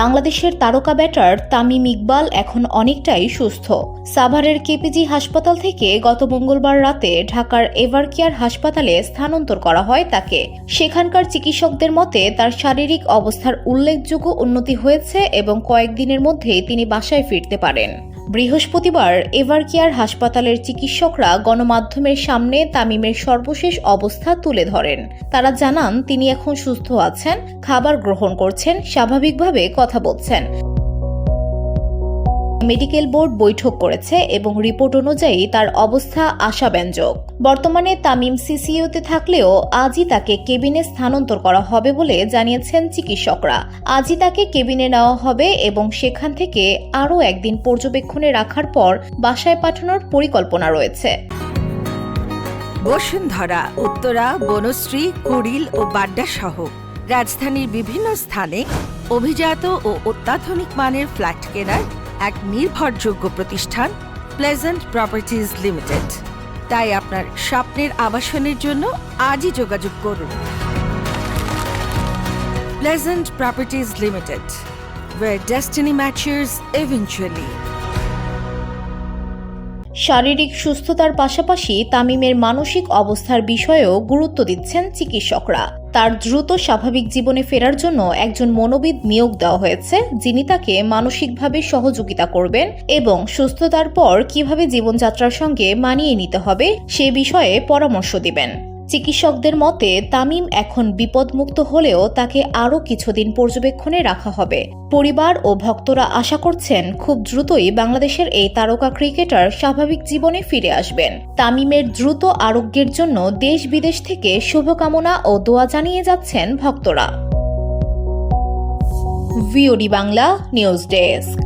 বাংলাদেশের তারকা ব্যাটার তামিম ইকবাল এখন অনেকটাই সুস্থ। সাভারের কেপিজি হাসপাতাল থেকে গত মঙ্গলবার রাতে ঢাকার এভারকেয়ার হাসপাতালে স্থানান্তর করা হয় তাকে। সেখানকার চিকিৎসকদের মতে তার শারীরিক অবস্থার উল্লেখযোগ্য উন্নতি হয়েছে এবং কয়েকদিনের মধ্যেই তিনি বাসায় ফিরতে পারেন। বৃহস্পতিবার এভারকেয়ার হাসপাতালের চিকিৎসকরা গণমাধ্যমের সামনে তামিমের সর্বশেষ অবস্থা তুলে ধরেন। তারা জানান তিনি এখন সুস্থ আছেন, খাবার গ্রহণ করছেন, স্বাভাবিকভাবে কথা বলছেন। মেডিকেল বোর্ড বৈঠক করেছে এবং রিপোর্ট অনুযায়ী তার অবস্থা আশাব্যঞ্জক। বর্তমানে তামিম সিসিইউতে থাকলেও আজই তাকে কেবিনে স্থানান্তর করা হবে বলে জানিয়েছেন চিকিৎসকরা। আজই তাকে কেবিনে নেওয়া হবে এবং সেখান থেকে আরও একদিন পর্যবেক্ষণে রাখার পর বাসায় পাঠানোর পরিকল্পনা রয়েছে। বসুন্ধরা, উত্তরা, বনশ্রী, কুড়িল ও বাড্ডা সহ রাজধানীর বিভিন্ন স্থানে অভিজাত ও অত্যাধুনিক মানের ফ্ল্যাট কেনার এক নির্ভরযোগ্য প্রতিষ্ঠান প্লেজেন্ট প্রপার্টিজ লিমিটেড। তাই আপনার স্বপ্নের আবাসনের জন্য আজই যোগাযোগ করুন। Pleasant properties limited, where destiny matches eventually. শারীরিক সুস্থতার পাশাপাশি তামিমের মানসিক অবস্থার বিষয়েও গুরুত্ব দিচ্ছেন চিকিৎসকরা। তার দ্রুত স্বাভাবিক জীবনে ফেরার জন্য একজন মনোবিদ নিয়োগ দেওয়া হয়েছে, যিনি তাকে মানসিকভাবে সহযোগিতা করবেন এবং সুস্থতার পর কিভাবে জীবনযাত্রার সঙ্গে মানিয়ে নিতে হবে সে বিষয়ে পরামর্শ দিবেন। চিকিৎসকদের মতে তামিম এখন বিপদমুক্ত হলেও তাকে আরও কিছুদিন পর্যবেক্ষণে রাখা হবে। পরিবার ও ভক্তরা আশা করছেন খুব দ্রুতই বাংলাদেশের এই তারকা ক্রিকেটার স্বাভাবিক জীবনে ফিরে আসবেন। তামিমের দ্রুত আরোগ্যের জন্য দেশ বিদেশ থেকে শুভকামনা ও দোয়া জানিয়ে যাচ্ছেন ভক্তরা। VOD Bangla news desk.